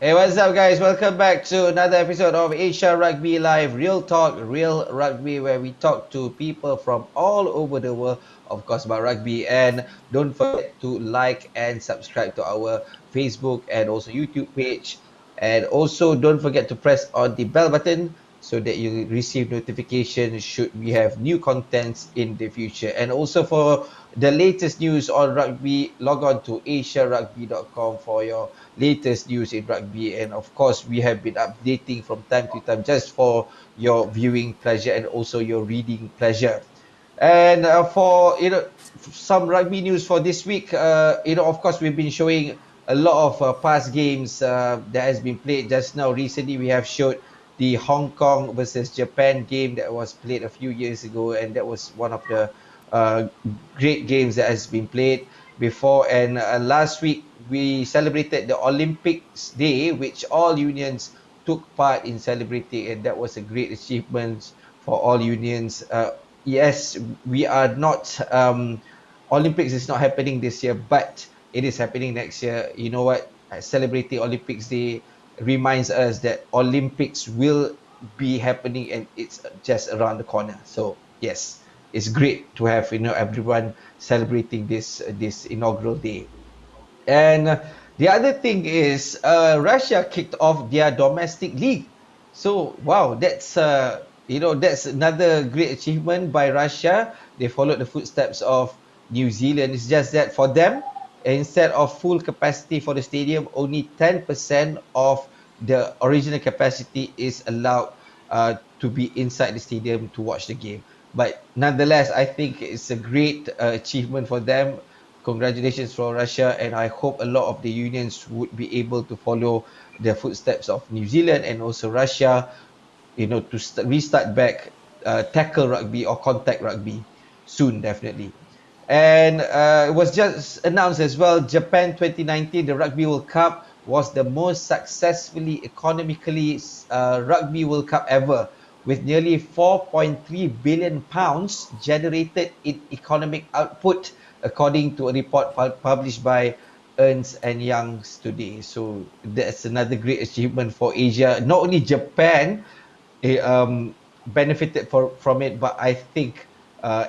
Hey, what's up, guys? Welcome back to another episode of Asia Rugby Live, Real Talk, Real Rugby, where we talk to people from all over the world, of course, about rugby. And don't forget to like and subscribe to our Facebook and also YouTube page. And also, don't forget to press on the bell button so that you receive notification should we have new contents in the future. And also for the latest news on rugby, log on to asiarugby.com for your latest news in rugby. And of course, we have been updating from time to time just for your viewing pleasure and also your reading pleasure. And for some rugby news for this week, of course, we've been showing a lot of past games that has been played just now. Recently, we have showed the Hong Kong versus Japan game that was played a few years ago, and that was one of the uh, great games that has been played before. And last week, we celebrated the Olympics Day, which all unions took part in celebrating, and that was a great achievement for all unions. Yes, we are not. Olympics is not happening this year, but it is happening next year. You know what? Celebrating Olympics Day reminds us that Olympics will be happening and it's just around the corner. So yes, it's great to have everyone celebrating this inaugural day. And the other thing is, Russia kicked off their domestic league. So wow, that's another great achievement by Russia. They followed the footsteps of New Zealand. It's just that for them, instead of full capacity for the stadium, only 10% of the original capacity is allowed to be inside the stadium to watch the game. But nonetheless, I think it's a great achievement for them. Congratulations for Russia, and I hope a lot of the unions would be able to follow the footsteps of New Zealand and also Russia, to restart back tackle rugby or contact rugby soon, definitely. And it was just announced as well, Japan 2019, the Rugby World Cup was the most successfully economically Rugby World Cup ever, with nearly 4.3 billion pounds generated in economic output, according to a report published by Ernst and Young's today. So that's another great achievement for Asia. Not only Japan benefited from it, but I think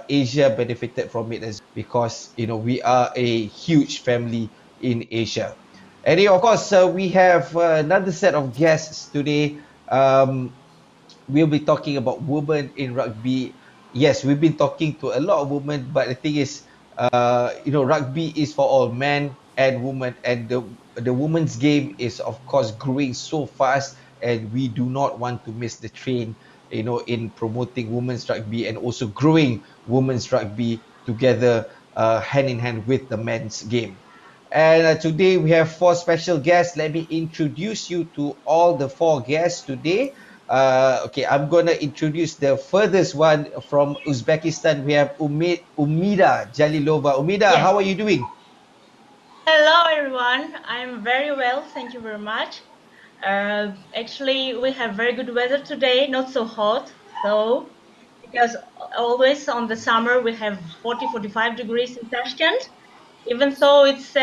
Asia benefited from it as because we are a huge family in Asia. And of course, we have another set of guests today. We'll be talking about women in rugby. Yes, we've been talking to a lot of women, but the thing is, rugby is for all men and women, and the women's game is of course growing so fast, and we do not want to miss the train, in promoting women's rugby and also growing women's rugby together, hand in hand with the men's game. And today we have four special guests. Let me introduce you to all the four guests today. Okay, I'm gonna introduce the furthest one from Uzbekistan. We have Umida Jalilova. Umida, Yes. how are you doing? Hello, everyone. I'm very well. Thank you very much. Actually, we have very good weather today. Not so hot, though, because always on the summer we have 40, 45 degrees in Tashkent. Even though it's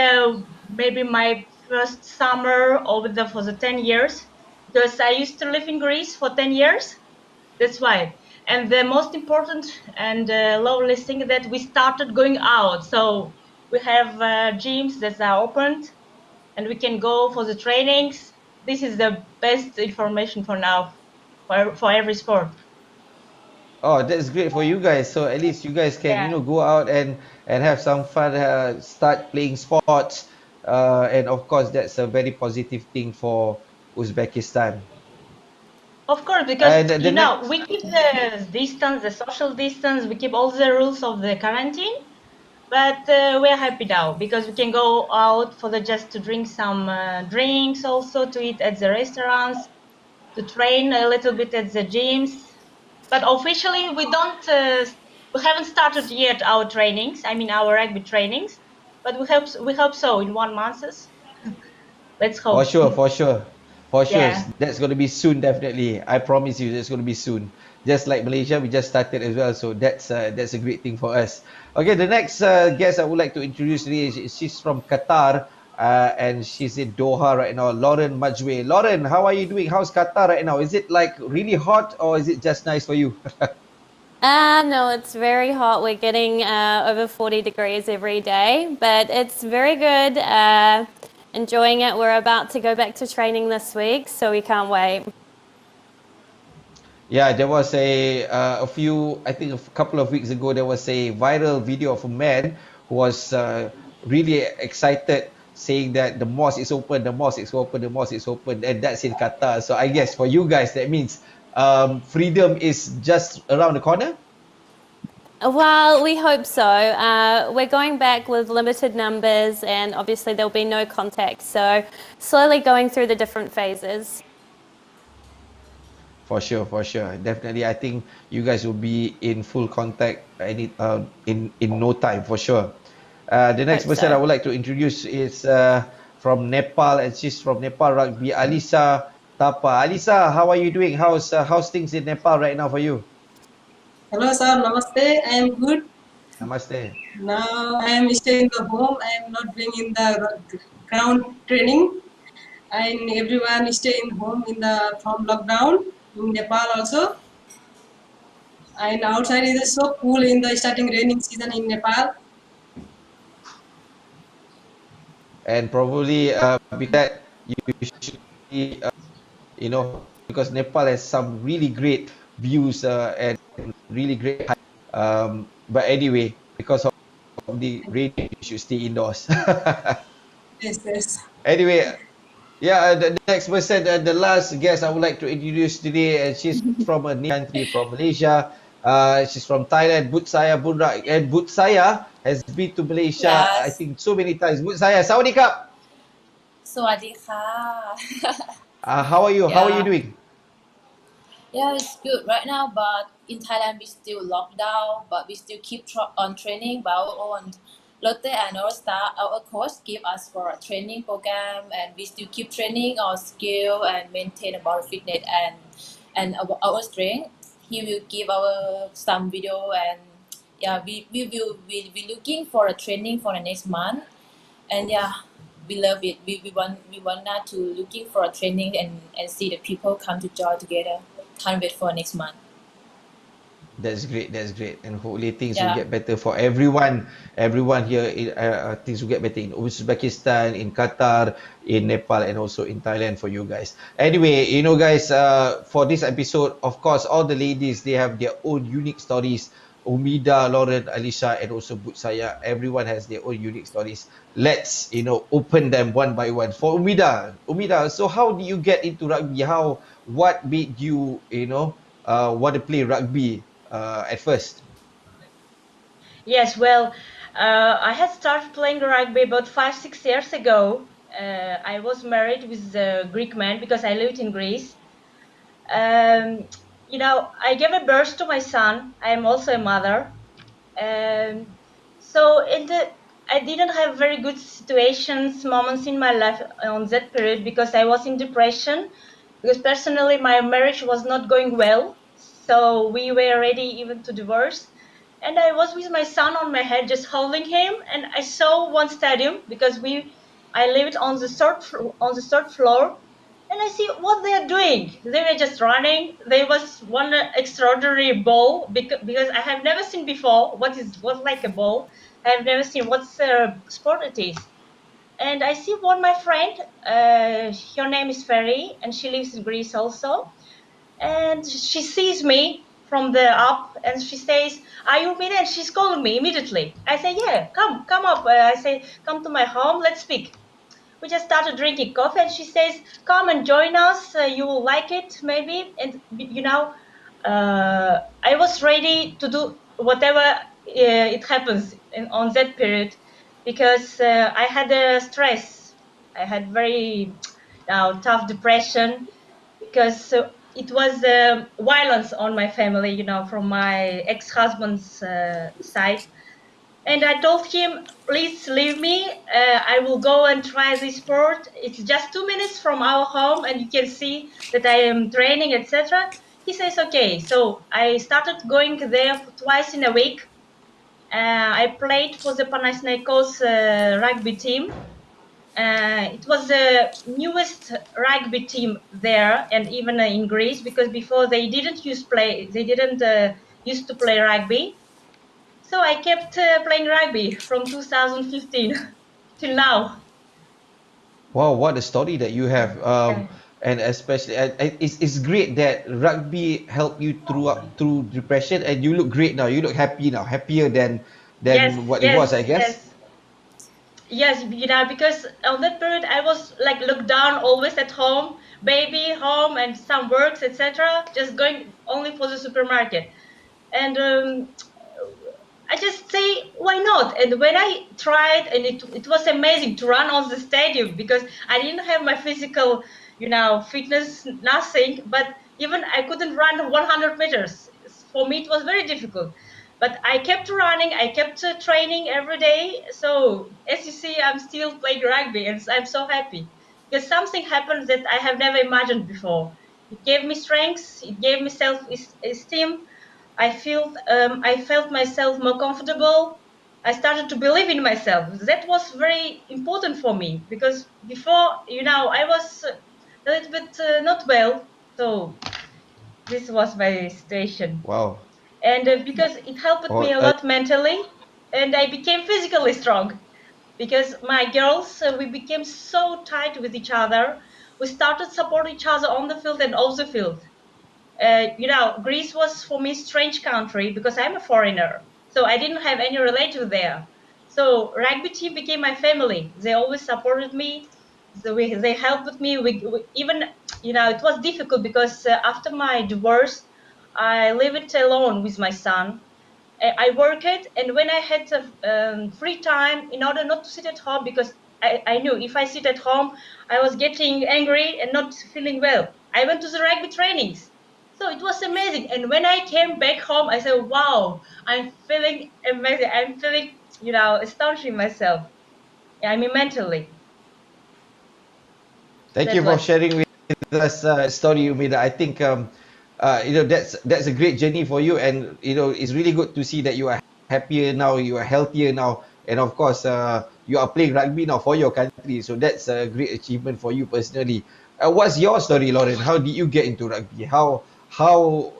maybe my first summer over there for the 10 years, because I used to live in Greece for 10 years. That's why. And the most important and lovely thing that we started going out. So we have gyms that are opened and we can go for the trainings. This is the best information for now for every sport. Oh, that's great for you guys. So at least you guys can, Yeah. go out and have some fun, start playing sports, and of course that's a very positive thing for Uzbekistan. Of course, because And the next, we keep the distance, the social distance, we keep all the rules of the quarantine. But we're happy now because we can go out for the just to drink some drinks, also to eat at the restaurants, to train a little bit at the gyms. But officially, we haven't started yet our trainings. I mean, our rugby trainings. But we hope so in 1 month. Let's for hope. sure, for sure, for sure. Yeah. That's going to be soon, definitely. I promise you, that's going to be soon. Just like Malaysia, we just started as well, so that's a great thing for us. Okay, the next guest I would like to introduce today is she's from Qatar. and she's in Doha right now. Lauren Mudgway. Lauren, how are you doing? How's Qatar right now? Is it like really hot or is it just nice for you? No, it's very hot. We're getting over 40 degrees every day, but it's very good. Enjoying it. We're about to go back to training this week, so we can't wait. Yeah, there was a few, I think a couple of weeks ago, there was a viral video of a man who was really excited, saying that the mosque is open, the mosque is open, the mosque is open, and that's in Qatar. So I guess for you guys, that means freedom is just around the corner. Well, we hope so. We're going back with limited numbers, and obviously there'll be no contact. So slowly going through the different phases. For sure, definitely. I think you guys will be in full contact in no time for sure. The next Hope person I so. would like to introduce is from Nepal, and she's from Nepal Rugby, Alisa Thapa. Alisa, how are you doing? How's things in Nepal right now for you? Hello sir, namaste. I am good. Namaste. Now I am staying in the home. I am not doing in the ground training. And everyone stay in home in the from lockdown in Nepal also. And outside it is so cool in the starting raining season in Nepal. And probably because that you should be because Nepal has some really great views and really great but anyway, because of the rain, you should stay indoors. Yes, yes. Anyway, yeah, the next person, the last guest I would like to introduce today, and she's from a neighboring country, from Malaysia. She's from Thailand, Butsaya Bunrak. And Butsaya has been to Malaysia, I Yes. think, so many times. Butsaya, Sawadee. สวัสดีค่ะ How are you? How are you Yeah. doing? Yeah, it's good right now, but in Thailand we still locked down, but we still keep on training by our own. Lotte and our staff, our coach give us for a training program, and we still keep training our skill and maintain about fitness and our strength. He will give our some video, and yeah, we will we looking for a training for the next month, and yeah, we love it. We want now to looking for a training and see the people come to join together. Can't wait for next month. That's great. That's great. And hopefully things will Yeah. get better for everyone. Everyone here, things will get better in Uzbekistan, in Qatar, in Nepal, and also in Thailand for you guys. Anyway, guys, for this episode, of course, all the ladies, they have their own unique stories. Umida, Lauren, Alisa, and also Butsaya. Everyone has their own unique stories. Let's, open them one by one. For Umida, so how did you get into rugby? What made you, want to play rugby at first? Yes, well, I had started playing rugby about 5, 6 years ago. I was married with a Greek man because I lived in Greece. Um, I gave a birth to my son. I am also a mother. Um, so I didn't have very good situations, moments in my life on that period because I was in depression. Because personally, my marriage was not going well, so we were ready even to divorce. And I was with my son on my head, just holding him, and I saw one stadium because I lived on the third floor, and I see what they are doing. They were just running. There was one extraordinary ball because I have never seen before what like a ball. I have never seen what sport it is. And I see one my friend. Her name is Ferry, and she lives in Greece also. And she sees me from the up, and she says, "Are you Umida?" And she's calling me immediately. I say, "Yeah, come up." I say, "Come to my home. Let's speak." We just started drinking coffee, and she says, "Come and join us, you will like it maybe." And I was ready to do whatever it happens on that period because I had a stress. I had very tough depression because it was violence on my family, from my ex-husband's side. And I told him, "Please leave me. I will go and try this sport. It's just 2 minutes from our home, and you can see that I am training, etc." He says, "Okay." So I started going there twice in a week. I played for the Panathinaikos rugby team. It was the newest rugby team there, and even in Greece, because before they didn't used to play rugby. So I kept playing rugby from 2015 till now. Wow, what a story that you have. Yeah. And especially, it's great that rugby helped you through depression, and you look great now. You look happy now, happier Yes, than what it was, I yes, guess. yes. Yes, because on that period I was like looked down, always at home, baby, home, and some works, etc. Just going only for the supermarket, and I just say why not? And when I tried, and it was amazing to run on the stadium because I didn't have my physical, fitness, nothing. But even I couldn't run 100 meters. For me, it was very difficult. But I kept running. I kept training every day. So as you see, I'm still playing rugby, and I'm so happy because something happened that I have never imagined before. It gave me strength. It gave me self-esteem. I felt myself more comfortable. I started to believe in myself. That was very important for me because before, I was a little bit not well. So this was my situation, Wow. and because it helped me Oh, a lot mentally, and I became physically strong. Because my girls, we became so tight with each other. We started supporting each other on the field and off the field. Greece was for me strange country because I'm a foreigner, so I didn't have any relative there. So rugby team became my family. They always supported me. They helped me. We even, it was difficult because after my divorce, I lived alone with my son. I worked, and when I had free time, in order not to sit at home, because I knew if I sit at home, I was getting angry and not feeling well. I went to the rugby trainings. So it was amazing. And when I came back home, I said, wow, I'm feeling amazing. I'm feeling, astonishing myself. I mean, mentally. thank That you for was. sharing with us story, Umida. I think that's a great journey for you, and it's really good to see that you are happier now, you are healthier now, and of course, you are playing rugby now for your country. So that's a great achievement for you personally. What's your story, Lauren? How did you get into rugby? How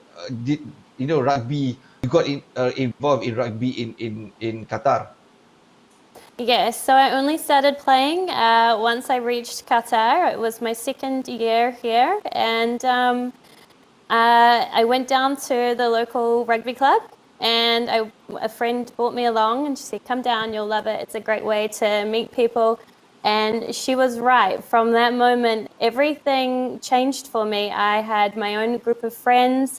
did rugby? You got involved in rugby in Qatar. Yes, so I only started playing once I reached Qatar. It was my second year here, and I went down to the local rugby club, and a friend brought me along, and she said, "Come down, you'll love it. It's a great way to meet people." And she was right. From that moment, everything changed for me. I had my own group of friends.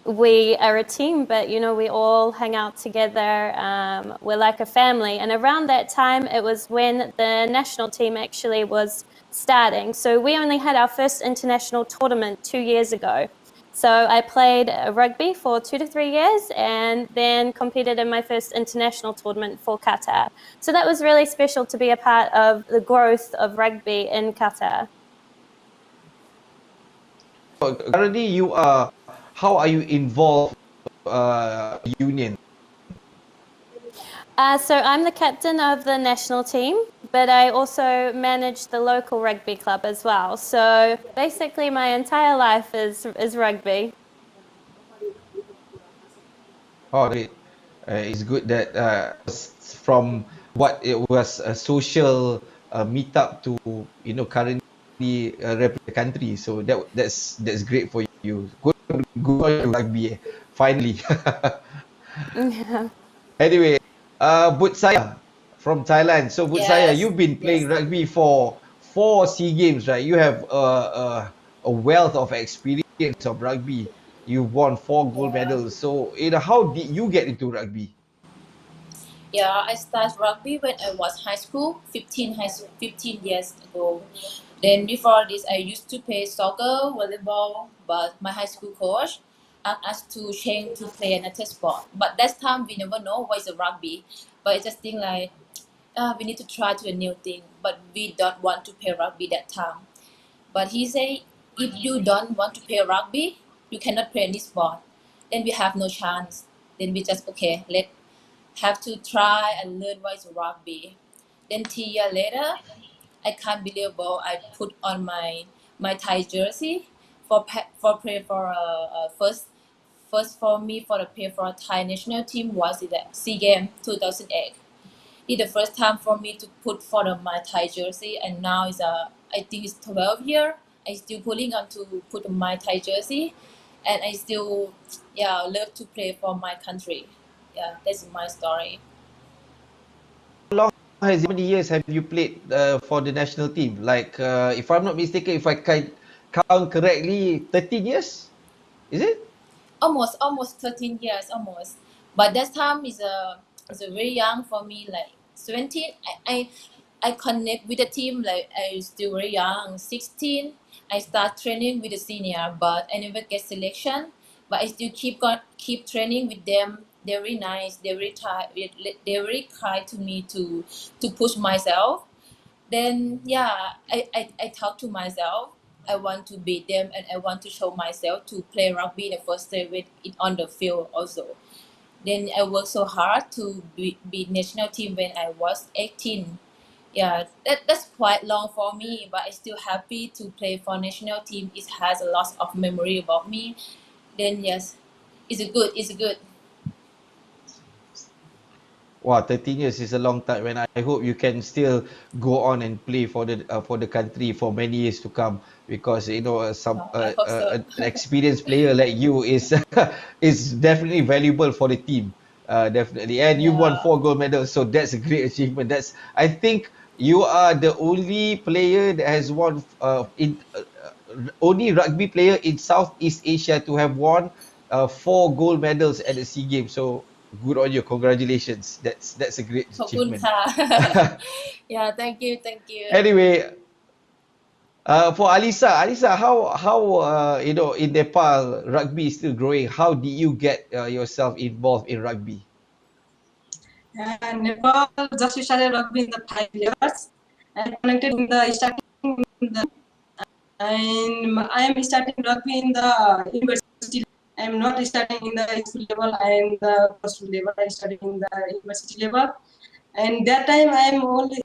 We are a team, but we all hang out together. We're like a family. And around that time, it was when the national team actually was starting. So we only had our first international tournament 2 years ago. So I played rugby for 2 to 3 years and then competed in my first international tournament for Qatar. So that was really special to be a part of the growth of rugby in Qatar. Currently, you are. How are you involved union? So I'm the captain of the national team, but I also manage the local rugby club as well. So basically, my entire life is rugby. Oh, great. It's good that from what it was a social meetup to currently represent the country. So that's great for you. Good on you, rugby. Finally. Yeah. Anyway, Butsaya from Thailand. So Butsaya, Yes, you've been playing yes. rugby for 4 SEA Games, right? You have a wealth of experience of rugby. You've won 4 gold Yeah. medals. So how did you get into rugby? Yeah, I started rugby when I was high school, 15 years ago. Then before this, I used to play soccer, volleyball, but my high school coach asked us to change to play another sport. But that time we never know what is a rugby. But I just think like we need to try to a new thing. But we don't want to play rugby that time. But he say if you don't want to play rugby, you cannot play any sport. Then we have no chance. Then we just okay, let have to try and learn what is rugby. Then 3 years later, I can't believe I put on my Thai jersey for play for first for me for the play for a Thai national team was in the SEA Games 2008. It's the first time for me to put for my Thai jersey, and now I think it's 12 years. I still pulling on to put my Thai jersey, and I still love to play for my country. Yeah, that's my story. How many years have you played for the national team? Like, if I'm not mistaken, if I can count correctly, 13 years? Is it? Almost 13 years almost, but that time is a very young for me, like 17. I connect with the team like I still very young, 16. I start training with the senior, but I never get selection, but I still keep training with them. They're very nice, they're very kind to me to push myself. Then I talk to myself. I want to beat them, and I want to show myself to play rugby the first day with it on the field also. Then I worked so hard to be national team when I was 18. Yeah, that's quite long for me, but I still happy to play for national team. It has a lot of memory about me. Then yes, it's good. Wow, 13 years is a long time, and I hope you can still go on and play for the country for many years to come. Because you know, I hope so. an experienced player like you is is definitely valuable for the team. Definitely, and you won Yeah. 4 gold medals, so that's a great achievement. That's I think you are the only player that has won only rugby player in Southeast Asia to have won 4 gold medals at the SEA Games. So good on you, congratulations. That's a great ขอบคุณ achievement. ค่ะ yeah, thank you. Anyway, for Alisa, how you know, in Nepal rugby is still growing. How did you get yourself involved in rugby? Nepal just started rugby in the 5 years. I connected in the starting in the, and I am starting rugby in the university. I am not starting in the school level and the first level. I studying in the university level. And that time I also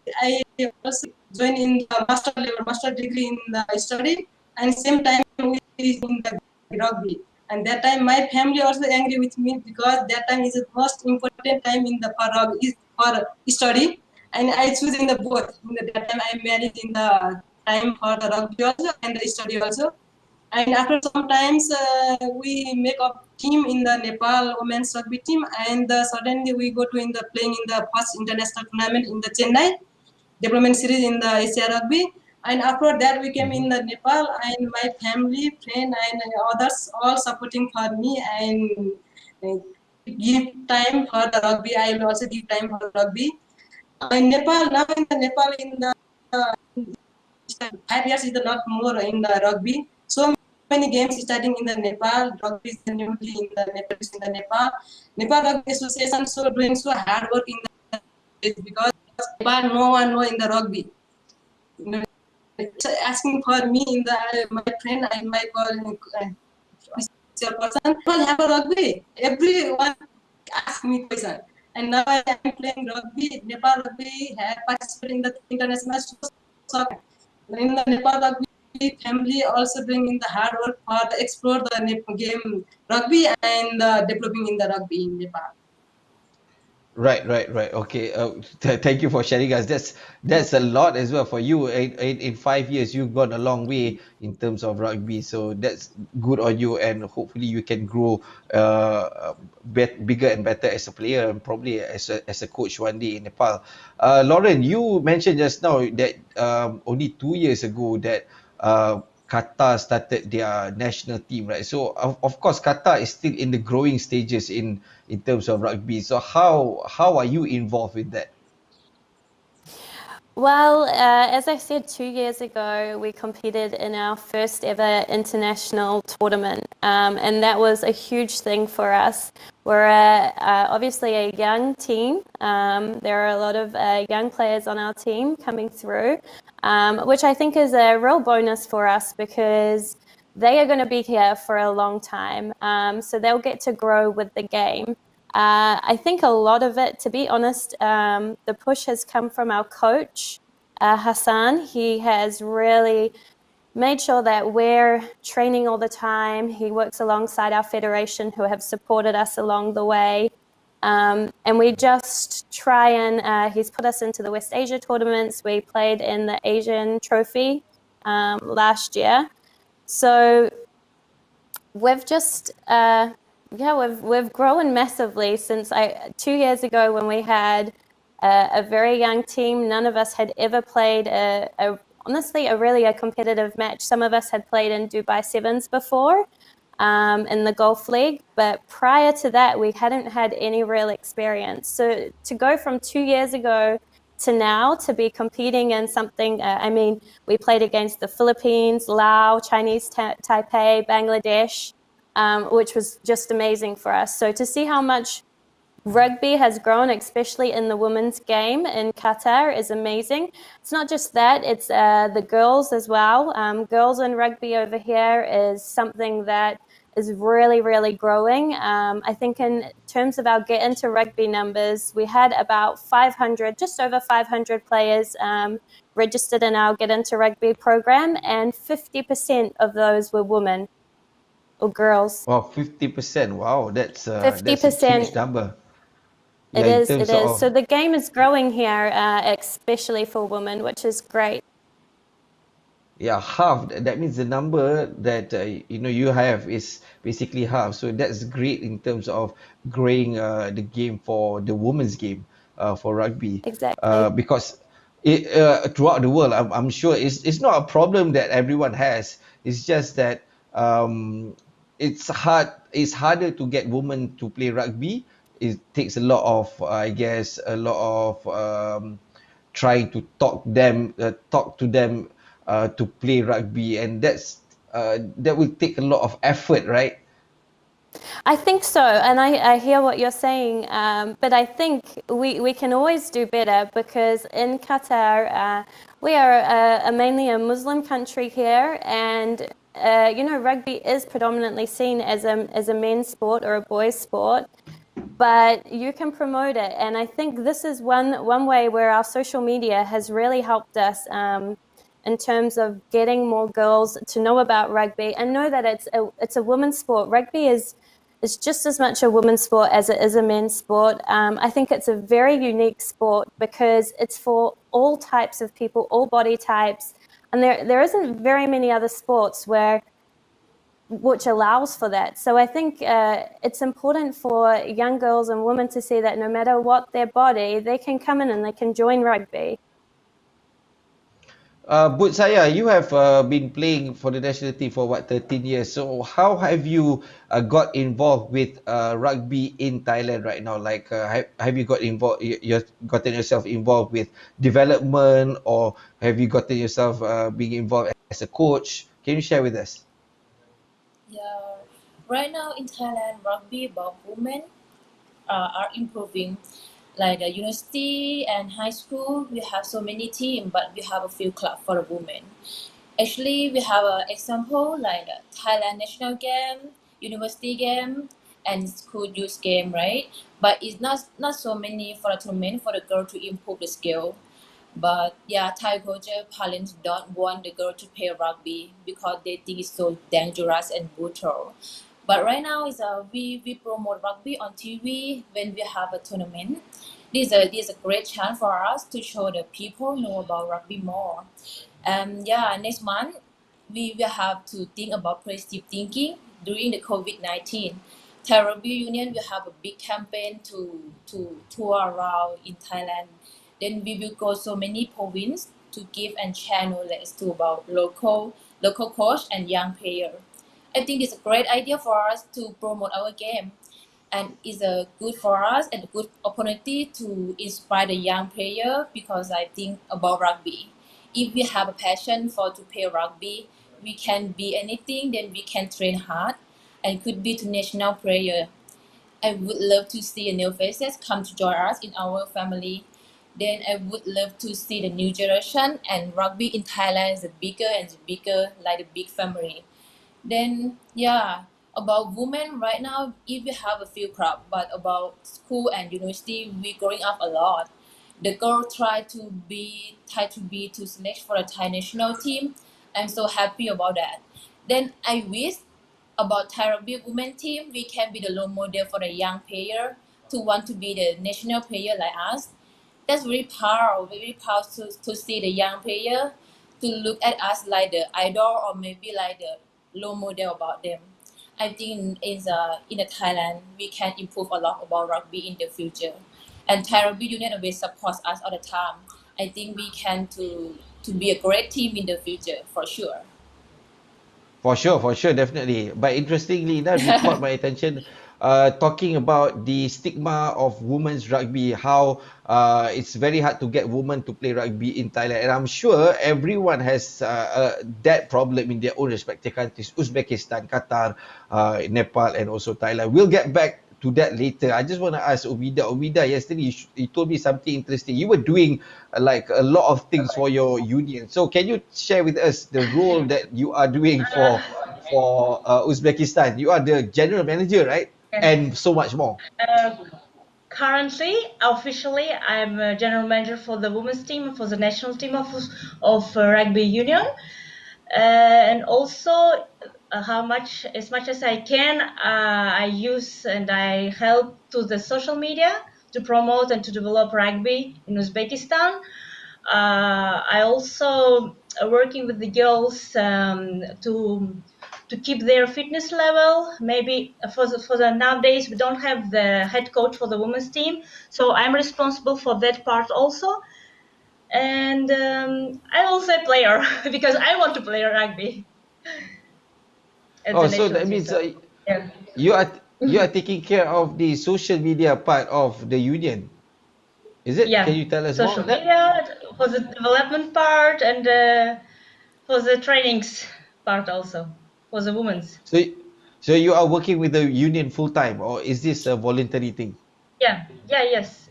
joined in the master level, master degree in the study, and same time we in the rugby. And that time my family also angry with me because that time is the most important time in the for rugby is for study, and I choose in the both. In the, that time I married in the time for the rugby also and the study also. And after sometimes we make a team in the Nepal women's rugby team, and suddenly we go to in the playing in the first international tournament in the Chennai development series in the Asia Rugby. And after that we came in the Nepal, and my family, friend, and others all supporting for me and give time for the rugby. I will also give time for rugby. In Nepal now in the Nepal in the 5 years is not more in the rugby. So many games starting in the Nepal. Rugby is newly in the Nepal. In the Nepal, Nepal Rugby Association so doing so hard work in the because Nepal no one know in the rugby. Asking for me in the my friend and my person will have a rugby. Everyone ask me question. And now I am playing rugby. Nepal rugby have participated in the international soccer. In the Nepal rugby family also doing in the hard work for the explore the game rugby and developing in the rugby in Nepal. Right. Okay. Thank you for sharing us. That's a lot as well for you. In 5 years, you've gone a long way in terms of rugby. So that's good on you, and hopefully you can grow bigger and better as a player, and probably as a coach one day in Nepal. Lauren, you mentioned just now that only 2 years ago that Qatar started their national team, right? So of course Qatar is still in the growing stages in terms of rugby. So how are you involved with that? Well, as I said, 2 years ago, we competed in our first ever international tournament, and that was a huge thing for us. We're obviously a young team. There are a lot of young players on our team coming through, which I think is a real bonus for us because they are going to be here for a long time. So they'll get to grow with the game. I think a lot of it, to be honest, the push has come from our coach, Hassan. He has really made sure that we're training all the time. He works alongside our federation who have supported us along the way. And we just try and, he's put us into the West Asia tournaments. We played in the Asian Trophy last year. So we've just, we've grown massively since 2 years ago when we had a very young team. None of us had ever played honestly a competitive match. Some of us had played in Dubai Sevens before in the Golf League, but prior to that, we hadn't had any real experience. So to go from 2 years ago to now to be competing in something, we played against the Philippines, Laos, Chinese Taipei, Bangladesh, which was just amazing for us. So to see how much rugby has grown, especially in the women's game in Qatar, is amazing. It's not just that, it's the girls as well. Girls in rugby over here is something that is really, really growing. I think in terms of our Get Into Rugby numbers, we had about 500, just over 500 players registered in our Get Into Rugby program, and 50% of those were women or girls. Wow, 50%. Wow, that's a 50%. huge number. It Yeah, in is, terms it is. of So the game is growing here, especially for women, which is great. yeah, half. That means the number that you have is basically half. So that's great in terms of growing the game for the women's game for rugby. Exactly. Because throughout the world, I'm sure it's not a problem that everyone has. It's just that it's hard. It's harder to get women to play rugby. It takes a lot of, I guess, a lot of trying to talk to them to play rugby, and that will take a lot of effort, right? I think so, and I hear what you're saying, but I think we can always do better because in Qatar, we are mainly a Muslim country here, and rugby is predominantly seen as a men's sport or a boys' sport, but you can promote it, and I think this is one way where our social media has really helped us in terms of getting more girls to know about rugby and know that it's a women's sport. Rugby is just as much a women's sport as it is a men's sport. I think it's a very unique sport because it's for all types of people, all body types, and there isn't very many other sports which allows for that. So I think it's important for young girls and women to see that no matter what their body, they can come in and they can join rugby. Butsaya, you have been playing for the national team for what, 13 years. So how have you got involved with rugby in Thailand right now? Like, have you got involved? You've gotten yourself involved with development, or have you gotten yourself being involved as a coach? Can you share with us? Yeah, right now in Thailand, rugby about women are improving. Like the university and high school, we have so many teams, but we have a few club for the women. Actually, we have an example like the Thailand national game, university game, and school youth game, right? But it's not so many for the tournament for the girl to improve the skill. But yeah, Thai culture parents don't want the girl to play rugby because they think it's so dangerous and brutal. But right now is we promote rugby on TV when we have a tournament. This is a great chance for us to show the people know about rugby more. And yeah, next month we will have to think about positive thinking during the COVID-19. Thai Rugby Union will have a big campaign to tour around in Thailand. Then we will go so many provinces to give and share knowledge to about local coach and young player. I think it's a great idea for us to promote our game, and it's a good for us and a good opportunity to inspire the young player because I think about rugby. If we have a passion for to play rugby, we can be anything. Then we can train hard, and could be to national player. I would love to see new faces come to join us in our family. Then I would love to see the new generation and rugby in Thailand is bigger and bigger like a big family. Then yeah, About women right now, if we have a few club, but about school and university, we growing up a lot. The girl try to be to select for a Thai national team. I'm so happy about that. Then I wish about Thai rugby women team, we can be the role model for the young player to want to be the national player like us. That's very proud to see the young player to look at us like the idol or maybe like the role model about them. I think in the Thailand we can improve a lot about rugby in the future, and Thai Rugby Union always supports us all the time. I think we can to be a great team in the future for sure. For sure, definitely. But interestingly enough, you caught my attention talking about the stigma of women's rugby, how it's very hard to get women to play rugby in Thailand. And I'm sure everyone has that problem in their own respective countries, Uzbekistan, Qatar, Nepal, and also Thailand. We'll get back to that later. I just want to ask Umida. Umida, yesterday you told me something interesting. You were doing like a lot of things for your union. So can you share with us the role that you are doing Uh, for Uzbekistan? You are the general manager, right? yes. And so much more. Uh, Currently, officially, I'm a general manager for the women's team, for the national team of rugby union, and also as much as I can, I use and I help to the social media to promote and to develop rugby in Uzbekistan. I also working with the girls to keep their fitness level. Maybe for the nowadays we don't have the head coach for the women's team, so I'm responsible for that part also. And I'm also a player because I want to play rugby at Oh, the so national that team. means So yeah, you are you are taking care of the social media part of the union. Is it? Can yeah, you tell us more social on that? media for the development part and for the trainings part also for the women's. So so you are working with the union full time, or is this a voluntary thing? Yes.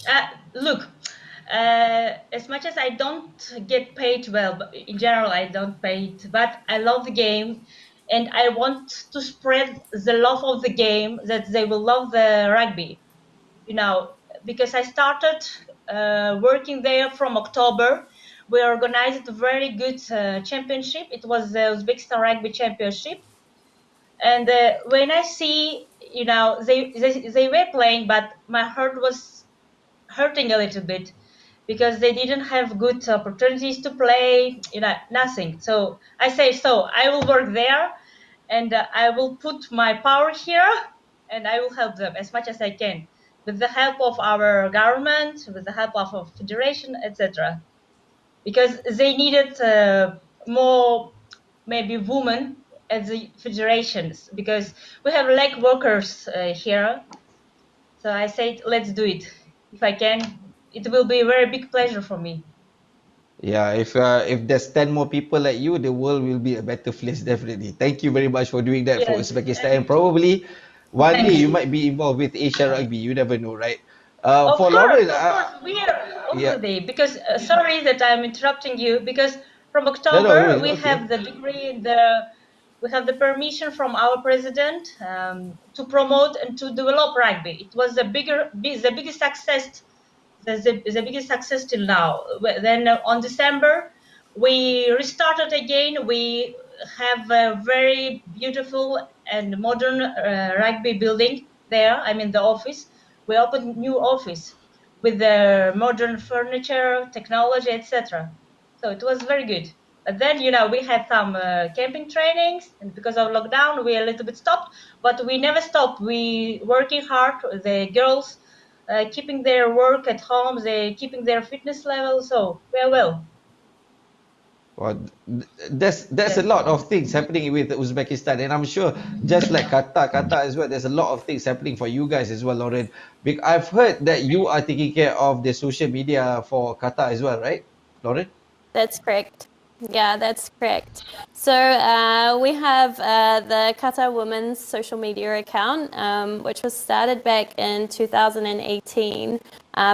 Look, as much as I don't get paid well, but in general, I don't pay it, but I love the game and I want to spread the love of the game that they will love the rugby, you know, because I started working there from October. We organized a very good championship. It was the Uzbekistan Rugby Championship. And when I see, they were playing, but my heart was hurting a little bit because they didn't have good opportunities to play, nothing. So I say, so I will work there and I will put my power here and I will help them as much as I can with the help of our government, with the help of our federation, etc. Because they needed more maybe women at the federations because we have leg workers here. So I said, let's do it. If I can, it will be a very big pleasure for me. Yeah, if there's 10 more people like you, the world will be a better place, definitely. Thank you very much for doing that for Yes, Uzbekistan. And probably one day thank you you. might be involved with Asia Rugby. You never know, right? For Lauren, Of course, we are yeah, already because sorry that I'm interrupting you because from no, October it's we okay. have the degree, we have the permission from our president to promote and to develop rugby. It was the biggest success, the biggest success till now. Then on December we restarted again. We have a very beautiful and modern rugby building there. I mean the office. We opened new office with the modern furniture, technology, etc. So it was very good. But then, we had some camping trainings, and because of lockdown, we a little bit stopped. But we never stopped. We working hard. The girls keeping their work at home. They keeping their fitness level. So we are well. Well, there's a Yes. lot of things happening with Uzbekistan, and I'm sure just like Qatar as well, there's a lot of things happening for you guys as well, Lauren. I've heard that you are taking care of the social media for Qatar as well, right, Lauren? That's correct. Yeah, that's correct. So we have the Qatar Women's social media account, which was started back in 2018,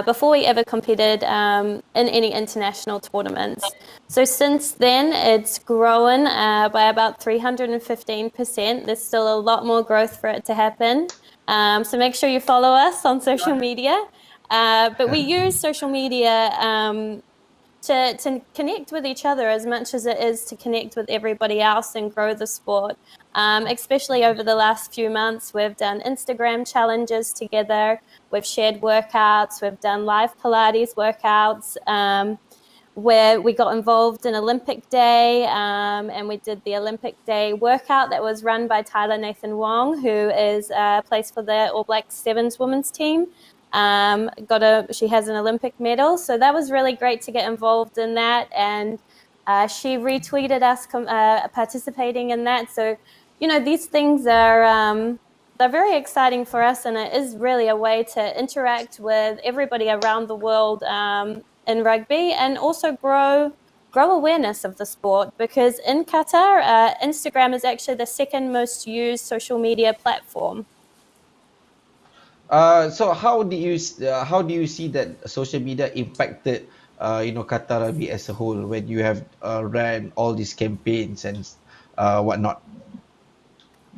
before we ever competed in any international tournaments. So since then, it's grown by about 315%. There's still a lot more growth for it to happen. So make sure you follow us on social media. But we use social media to connect with each other as much as it is to connect with everybody else and grow the sport. Especially over the last few months, we've done Instagram challenges together, we've shared workouts, we've done live Pilates workouts, where we got involved in Olympic Day, and we did the Olympic Day workout that was run by Tyler Nathan Wong, who is plays for the All Blacks Sevens women's team. She has an Olympic medal, so that was really great to get involved in that, and she retweeted us participating in that. So these things are they're very exciting for us, and it is really a way to interact with everybody around the world in rugby, and also grow awareness of the sport, because in Qatar, Instagram is actually the second most used social media platform. So how do you see that social media impacted Qatar Rugby as a whole when you have ran all these campaigns and whatnot?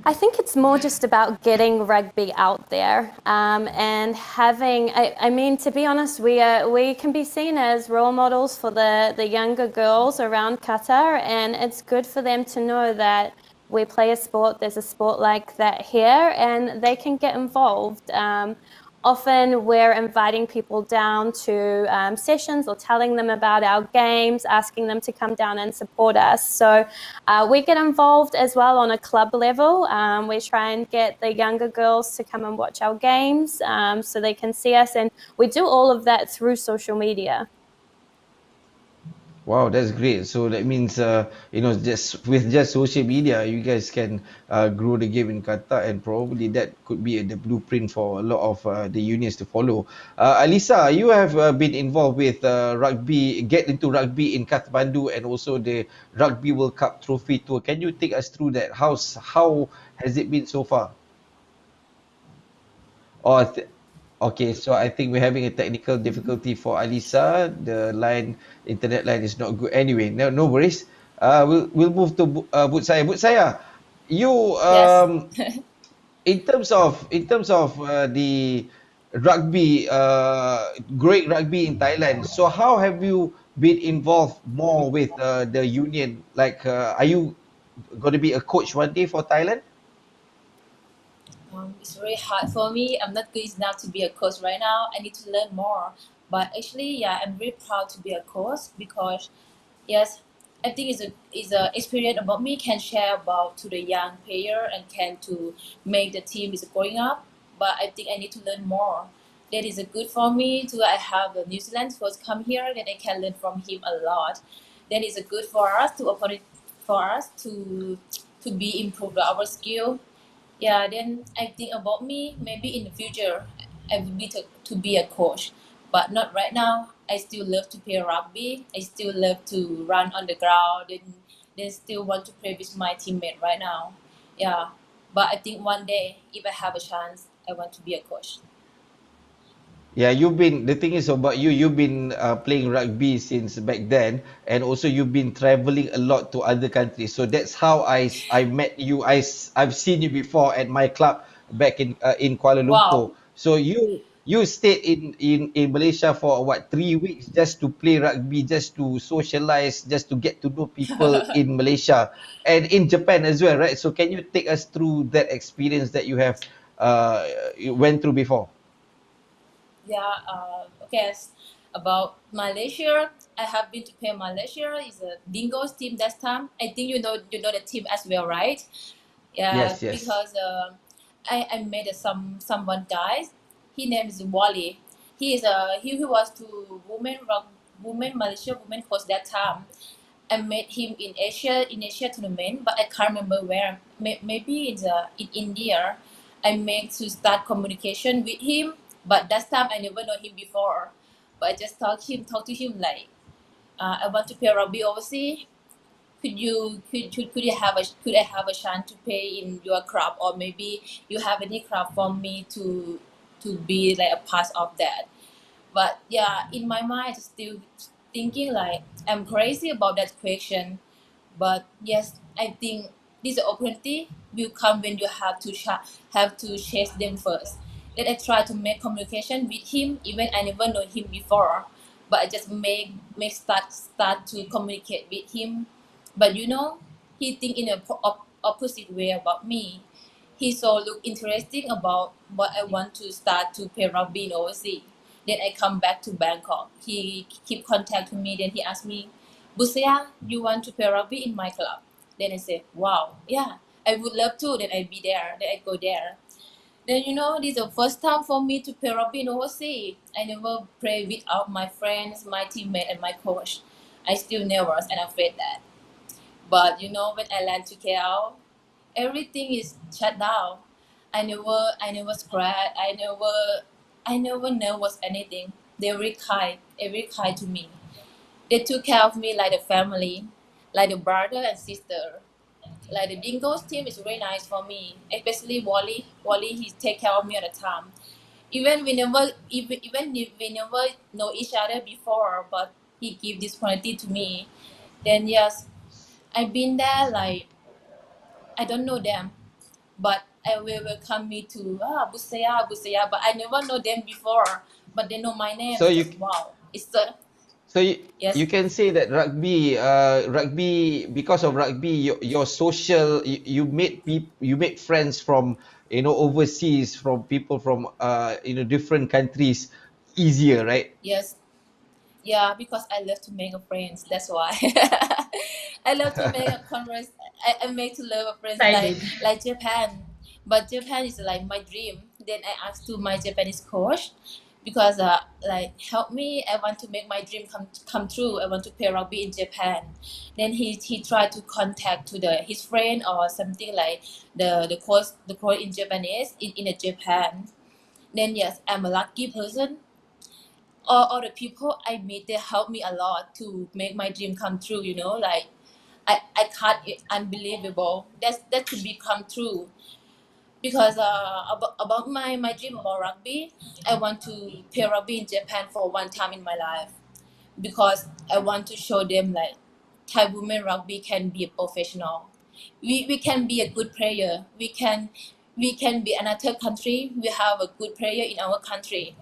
I think it's more just about getting rugby out there, and having. I mean, to be honest, we can be seen as role models for the younger girls around Qatar, and it's good for them to know that we play a sport. There's a sport like that here, and they can get involved. Often we're inviting people down to sessions, or telling them about our games, asking them to come down and support us. So we get involved as well on a club level. We try and get the younger girls to come and watch our games, so they can see us, and we do all of that through social media. Wow, that's great. So that means, just with just social media, you guys can grow the game in Qatar, and probably that could be the blueprint for a lot of the unions to follow. Alisa, you have been involved with get into rugby in Kathmandu, and also the Rugby World Cup Trophy Tour. Can you take us through that? How has it been so far? Oh, okay, so I think we're having a technical difficulty for Alisa. Internet line is not good. Anyway, no worries. We'll move to Butsaya. Butsaya, you Yes. in terms of the rugby, great rugby in Thailand. So how have you been involved more with the union? Like, are you going to be a coach one day for Thailand? It's very hard for me. I'm not good enough to be a coach right now. I need to learn more. But actually, yeah, I'm very proud to be a coach because, yes, I think it's a experience about me can share about to the young player and can to make the team is going up. But I think I need to learn more. That is a good for me to I have a New Zealand coach come here that I can learn from him a lot. That is a good for us to to be improve our skill. Yeah, then I think about me, maybe in the future, I would be to be a coach, but not right now. I still love to play rugby. I still love to run on the ground and then still want to play with my teammate right now. Yeah, but I think one day, if I have a chance, I want to be a coach. Yeah, the thing is about you've been playing rugby since back then, and also you've been traveling a lot to other countries. So that's how I met you. I've seen you before at my club back in Kuala Wow. Lumpur. So you stayed in Malaysia for what, 3 weeks just to play rugby, just to socialize, just to get to know people in Malaysia and in Japan as well, right? So can you take us through that experience that you have you went through before? Yeah, okay. About Malaysia, I have been to play Malaysia. It's a Dingo's team that time. I think you know the team as well, right? Yeah, Yes, yes. because I met someone guys. His name is Wally. He was to women Malaysia women coach that time. I met him in Asia tournament, but I can't remember where. Maybe in India. I made to start communication with him, but that time I never know him before. But I just talk to him like I want to play rugby overseas. could you have a could I have a chance to play in your club, or maybe you have any club for me to be like a part of that. But yeah, in my mind, still thinking like I'm crazy about that question. But yes, I think this opportunity will come when you have to chase them first. Then I try to make communication with him, even I never know him before, but I just start to communicate with him. But he think in a opposite way about me. He so look interesting about what I want to start to play rugby in overseas. Then I come back to Bangkok. He keep contacting me. Then he asked me, Butsaya, you want to play rugby in my club? Then I say, wow, yeah, I would love to. Then I be there. Then I go there. Then this is the first time for me to play rugby in overseas. I never play without my friends, my teammate, and my coach. I still nervous and afraid that. But when I land to KL, everything is shut down. I never scratch. I never nervous anything. They very kind to me. They took care of me like a family, like a brother and sister. Like the Dingo's team is very nice for me, especially Wally. Wally, he take care of me all the time. Even if we never know each other before, but he give this quality to me. Then yes, I've been there like I don't know them, but I will welcome me to Butsaya, Butsaya. But I never know them before, but they know my name. So Just wow, it's the so you yes, can say that rugby, because of rugby, your social, you made friends from overseas, from people from different countries easier, right? yes. Yeah, because I love to make a friends. That's why I love to make a converse. I make to love a friends like Excited. Japan, but Japan is like my dream. Then I asked to my Japanese coach because like help me. I want to make my dream come true. I want to play rugby in Japan. Then he tried to contact to his friend or something like the coach in Japanese in a Japan. Then yes, I'm a lucky person. All the people I meet, they help me a lot to make my dream come true. Like I can't, it's unbelievable. That to become true because about my dream about rugby, I want to play rugby in Japan for one time in my life because I want to show them like Thai women rugby can be a professional. We can be a good player. We can be another country. We have a good player in our country.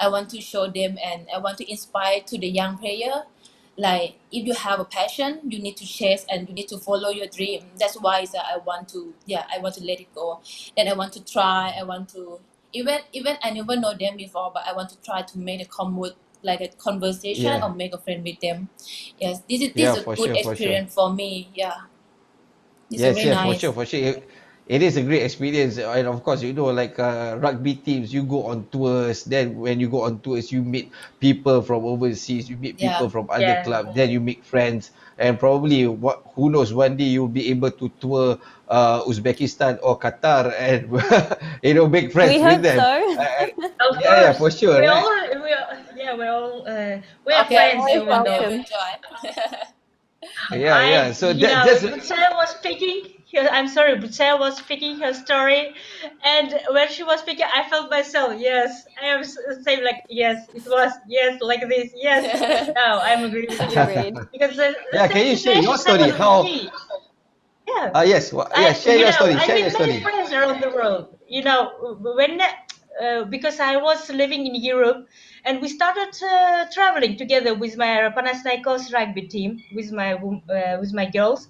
I want to show them and I want to inspire to the young player. Like if you have a passion, you need to chase and you need to follow your dream. That's why I want to let it go. And I want to try. I want to even I never know them before, but I want to try to make a like a conversation Yeah, or make a friend with them. Yes, this yeah, is a for good sure, for sure. experience for me. Yeah, it's Yes, very yes, for nice. sure, for sure. It is a great experience, and of course, like rugby teams, you go on tours. Then, when you go on tours, you meet people from overseas, you meet Yeah, people from other Yeah. clubs. Then you make friends, and probably who knows, one day you'll be able to tour Uzbekistan or Qatar, and make We friends with hope them. so. Of Yeah, yeah, course. for sure, We right? all we are, yeah, we are okay, I friends, Always will even one day I though. will welcome. join. Yeah, yeah. So that's Butsaya was speaking. I'm sorry, Butsaya was speaking her story, and when she was speaking, I felt myself. Yes, I am saying like yes, it was yes, like this. Yes, now I'm agree with you Agreed. because the yeah. same Can you share your situation story? happened with How? me. Yeah, Yes, yeah. Share your story. I Share your made many story. friends around the world. When because I was living in Europe, and we started traveling together with my Panathinaikos rugby team, with my girls,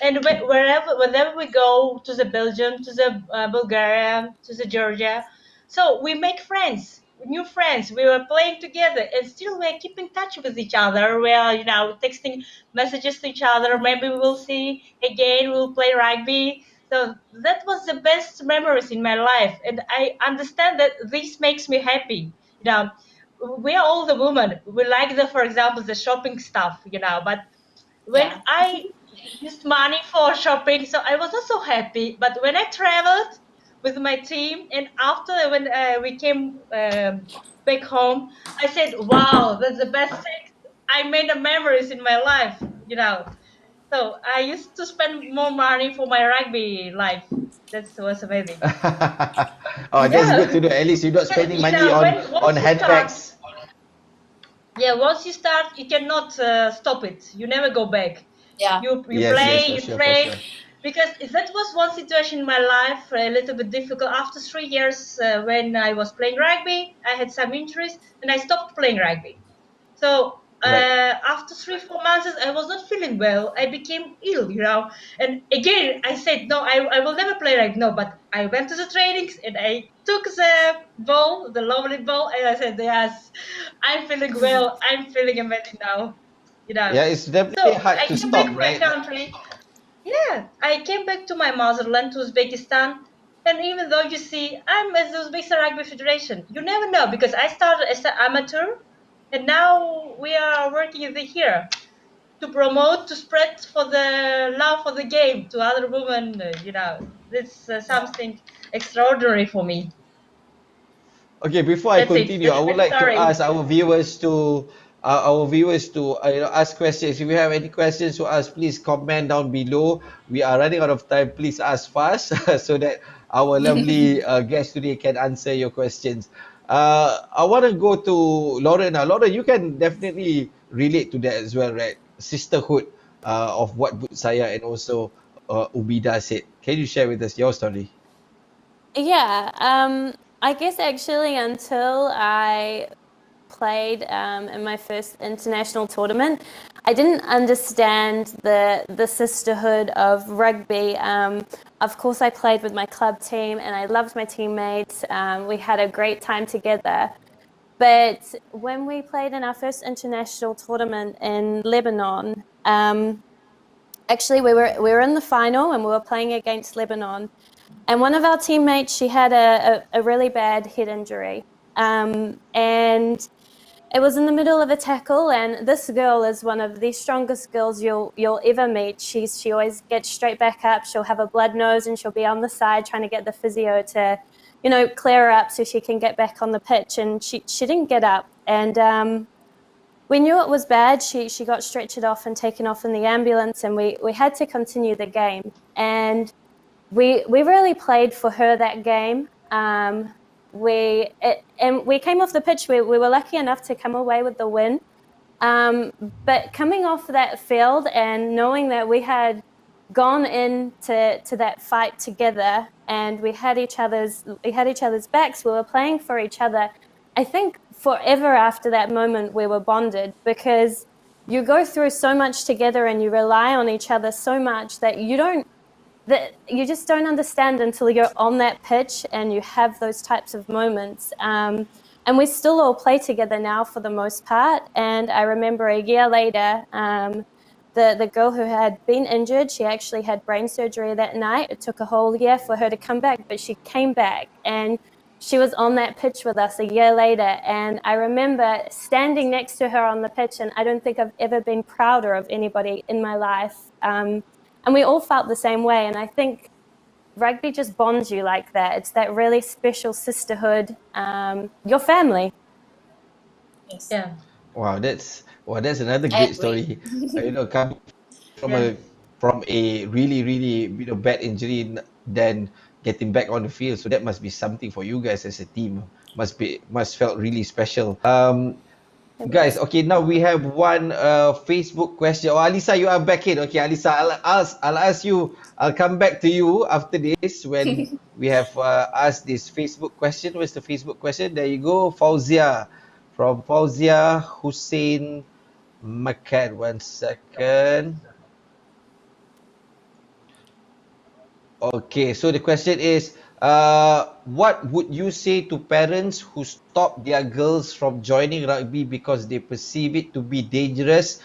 and wherever we go to the Belgium, to the Bulgaria, to the Georgia, so we make friends. New friends. We were playing together, and still we're keeping touch with each other. We are, texting messages to each other. Maybe we will see again. We'll play rugby. So that was the best memories in my life, and I understand that this makes me happy. You know, we are all the women. We like for example, the shopping stuff. But when Yeah, I used money for shopping, so I was not so happy. But when I traveled with my team, and after when we came back home, I said, "Wow, that's the best thing. I made a memories in my life." So I used to spend more money for my rugby life. That was amazing. Oh, that's good Yeah, to know. At least you're not because spending money on when once you start, handbags. yeah, once you start, you cannot stop it. You never go back. Yeah. You Yes, yes, play, for you sure, for train. sure. Because that was one situation in my life a little bit difficult. After 3 years, when I was playing rugby, I had some injuries and I stopped playing rugby. So Right. after 3 4 months, I was not feeling well. I became ill, And again, I said, no, I will never play rugby. No, but I went to the trainings and I took the ball, the lovely ball, and I said, yes, I'm feeling well. I'm feeling amazing now. Yeah, it's definitely So hard I to came back stop, to my right? country. Yeah, I came back to my motherland, to Uzbekistan. And even though you see, I'm as the Uzbekistan Rugby Federation, you never know because I started as an amateur and now we are working here to promote, to spread for the love for the game to other women. It's Yeah. something extraordinary for me. Okay, before I That's it. continue, I That's would my like to story. ask our viewers to ask questions. If you have any questions to ask, please comment down below. We are running out of time. Please ask fast so that our lovely guest today can answer your questions. I want to go to Lauren now. Lauren, you can definitely relate to that as well, right? Sisterhood of what Butsaya and also Umida said. Can you share with us your story? Yeah, I guess actually until I played in my first international tournament, I didn't understand the sisterhood of rugby. Of course, I played with my club team and I loved my teammates. We had a great time together. But when we played in our first international tournament in Lebanon, actually we were in the final and we were playing against Lebanon. And one of our teammates, she had a really bad head injury. And it was in the middle of a tackle, and this girl is one of the strongest girls you'll ever meet. She always gets straight back up. She'll have a blood nose, and she'll be on the side trying to get the physio to, clear her up so she can get back on the pitch. And she didn't get up, and we knew it was bad. She got stretchered off and taken off in the ambulance, and we had to continue the game. And we really played for her that game. And we came off the pitch. We were lucky enough to come away with the win. But coming off that field and knowing that we had gone into that fight together and we had each other's backs, we were playing for each other. I think forever after that moment we were bonded, because you go through so much together and you rely on each other so much that you just don't understand until you're on that pitch and you have those types of moments. And we still all play together now for the most part. And I remember a year later, the girl who had been injured, she actually had brain surgery that night. It took a whole year for her to come back, but she came back and she was on that pitch with us a year later. And I remember standing next to her on the pitch, and I don't think I've ever been prouder of anybody in my life. And we all felt the same way. And I think rugby just bonds you like that. It's that really special sisterhood, your family. Yes. Yeah, Wow, that's another I great agree. story. Coming from yeah, a really really bad injury, then getting back on the field. So that must be something for you guys as a team. Must felt really special. It Guys, was. okay, now we have one Facebook question. Oh, Alisa, you are back in. Okay, Alisa, I'll ask you. I'll come back to you after this when we have asked this Facebook question. Where's the Facebook question? There you go, Fauzia, from Fauzia Hussein Makan. One second. Okay, so the question is, what would you say to parents who stop their girls from joining rugby because they perceive it to be dangerous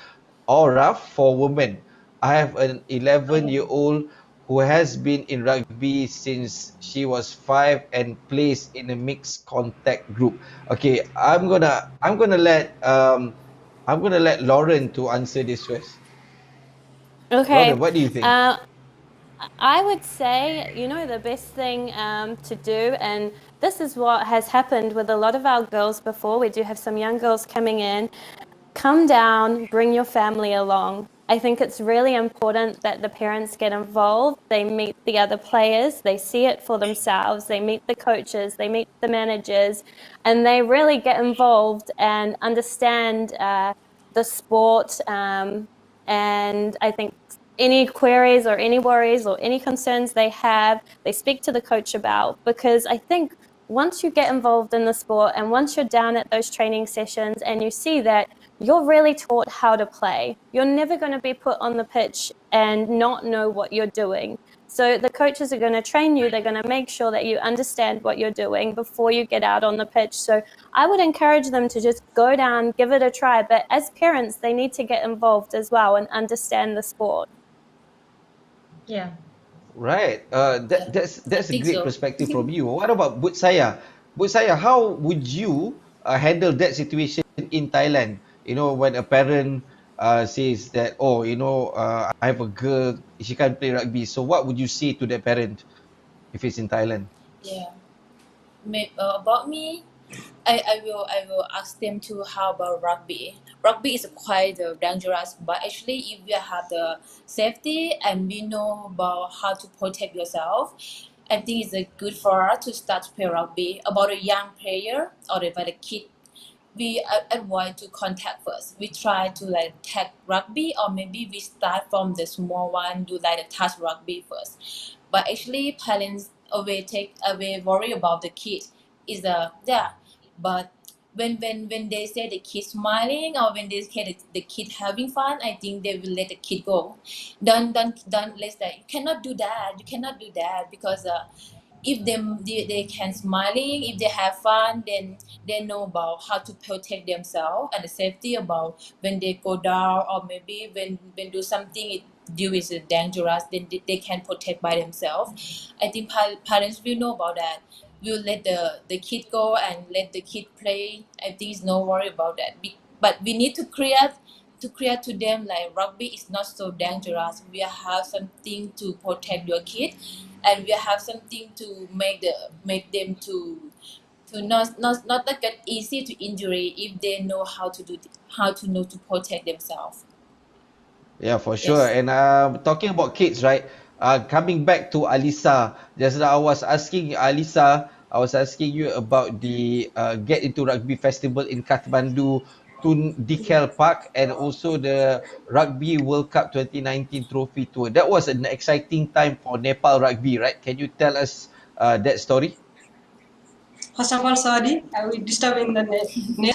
or rough for women? I have an 11-year-old who has been in rugby since she was 5 and plays in a mixed contact group. Okay, I'm gonna let Lauren to answer this first. Lauren, Okay. what do you think? Uh, I would say, the best thing to do, and this is what has happened with a lot of our girls before. We do have some young girls coming in. Come down, bring your family along. I think it's really important that the parents get involved. They meet the other players, they see it for themselves, they meet the coaches, they meet the managers, and they really get involved and understand the sport. And I think any queries or any worries or any concerns they have, they speak to the coach about, because I think once you get involved in the sport and once you're down at those training sessions and you see that you're really taught how to play, you're never going to be put on the pitch and not know what you're doing. So the coaches are going to train you. They're going to make sure that you understand what you're doing before you get out on the pitch. So I would encourage them to just go down, give it a try. But as parents, they need to get involved as well and understand the sport. Yeah. Right. Yeah, I That's a think great so. perspective from you. What about Butsaya? Butsaya, how would you handle that situation in Thailand? You know, when a parent says that, oh, I have a girl, she can't play rugby. So what would you say to that parent if it's in Thailand? Yeah. About me, I will ask them to how about rugby. Rugby is quite dangerous, but actually if you have the safety and we know about how to protect yourself, I think it's good for us to start to play rugby. About a young player or about a kid, we avoid to contact first. We try to like tag rugby or maybe we start from the small one, do like the touch rugby first. But actually parents away worry about the kid is yeah. But when they say the kid smiling or when they say the kid having fun, I think they will let the kid go. Don't let's say you cannot do that. You cannot do that because if they can smiling, if they have fun, then they know about how to protect themselves and the safety about when they go down or maybe when do something it do is dangerous, then they can protect by themselves. I think parents will know about that. Will let the kid go and let the kid play. I think it's no worry about that. But we need to create to them like rugby is not so dangerous. We have something to protect your kid, and we have something to make them to not like get easy to injury if they know how to know to protect themselves. Yeah, for sure. Yes. And talking about kids, right? Coming back to Alisa, just now I was asking you about the Get Into Rugby Festival in Kathmandu, Tun Dekel Park, and also the Rugby World Cup 2019 Trophy Tour. That was an exciting time for Nepal rugby, right? Can you tell us that story? First of all, sorry, I will disturb in the net. No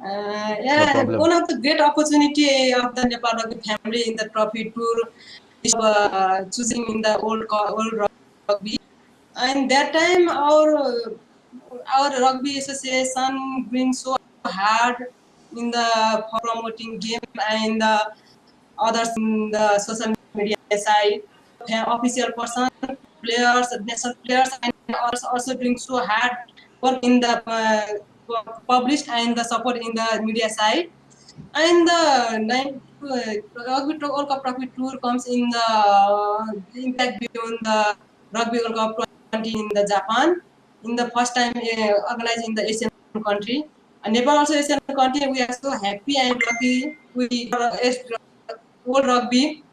Yeah, problem. one of the great opportunity of the Nepal rugby family in the trophy tour is choosing in the old rugby. And that time, our rugby association been so hard in the promoting game and others in the social media side. Official person, players, national players, and others also doing so hard work in the published and the support in the media side. And the Rugby World Cup Rugby Tour comes in the impact beyond the Rugby World Cup 20 in the Japan. In the first time organized in the Asian country. And Nepal also Asian country. We are so happy and lucky. We World Rugby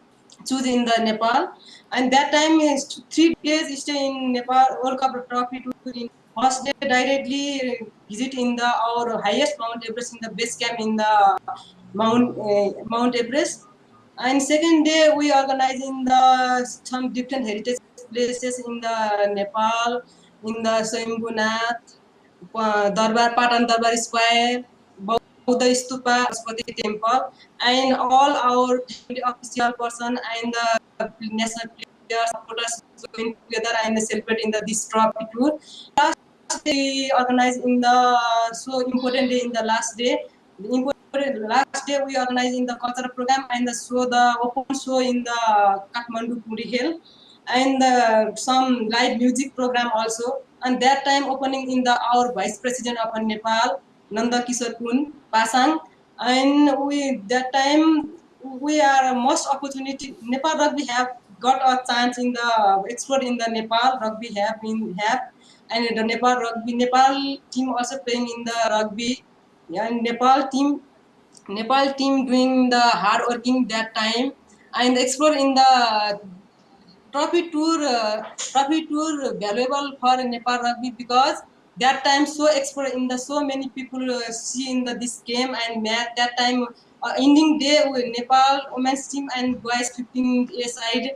choose in the Nepal. And that time is 3 days stay in Nepal World Cup Trophy tour in first day directly visit in the our highest Mount Everest in the base camp in the Mount Everest. And second day we organize in the some different heritage places in the Nepal, in the Swayambhunath, Darbar Patan Darbar Square, Buddha Stupa, Saraswati Temple, and all our official person and the national players supporters going together and celebrate in the this trophy tour. Last day organized in the so important day in the last day. The important last day we organize in the cultural program and the open show in the Kathmandu Puri Hill and some live music program also. And that time opening in the our vice president of Nepal, Nanda Kishore Kun Pasang, and we that time we are most opportunity Nepal rugby have got a chance in the explore in the Nepal rugby have and the Nepal team also playing in the rugby, yeah, and Nepal team Nepal team doing the hard working that time and explore in the trophy tour valuable for Nepal rugby because that time so expert in the so many people see in this game and match that time ending day with Nepal women's team and boys 15 a side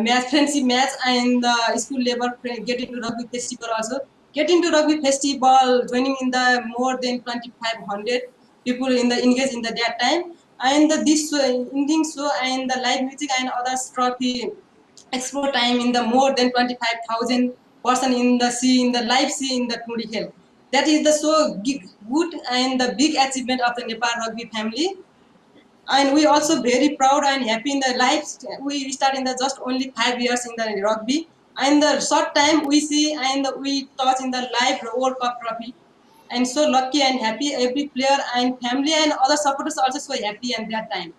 match friendship match and school level get into rugby festival also get into rugby festival joining in the more than 2500 people in the engage in the that time and this ending show and the live music and other trophy explore time in the more than 25,000 person in the sea in the live sea in the Turi Hill. That is the so good and the big achievement of the Nepal rugby family. And we also very proud and happy in the lives. We start in the just only 5 years in the rugby. And the short time we see and we touch in the live World Cup trophy. And so lucky and happy every player and family and other supporters also so happy at that time.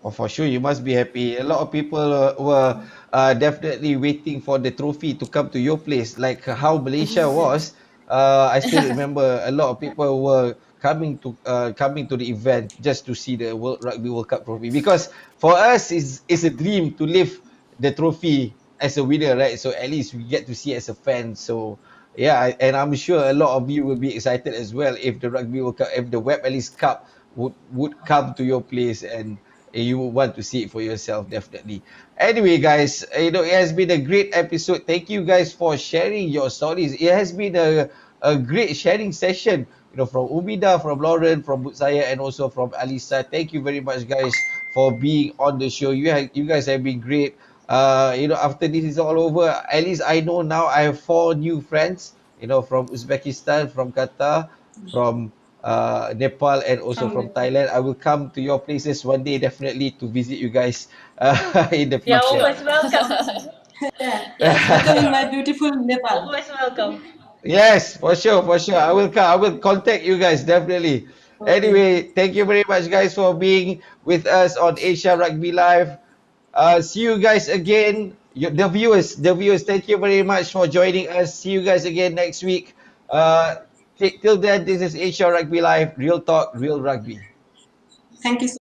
Oh, for sure, you must be happy. A lot of people were definitely waiting for the trophy to come to your place, like how Malaysia was. I still remember a lot of people were coming to the event just to see the Rugby World Cup trophy. Because for us, it's a dream to lift the trophy as a winner, right? So at least we get to see as a fan. So yeah, and I'm sure a lot of you will be excited as well if the Rugby World Cup, if the Web Alice Cup would come to your place and you want to see it for yourself, definitely. Anyway, guys, it has been a great episode. Thank you guys for sharing your stories. It has been a great sharing session, from Umida, from Lauren, from Butsaya, and also from Alisa. Thank you very much, guys, for being on the show. You guys have been great. After this is all over, at least I know now I have 4 new friends, from Uzbekistan, from Qatar, from Nepal, and also from From Thailand. I will come to your places one day, definitely, to visit you guys in the You're future. always welcome. yeah, Yes, for welcome in sure. my beautiful Nepal. Always welcome. Yes, for sure, for sure. I will come. I will contact you guys, definitely. Okay. Anyway, thank you very much, guys, for being with us on Asia Rugby Live. See you guys again. The viewers, thank you very much for joining us. See you guys again next week. Uh, till then, this is Asia Rugby Live. Real talk, real rugby. Thank you so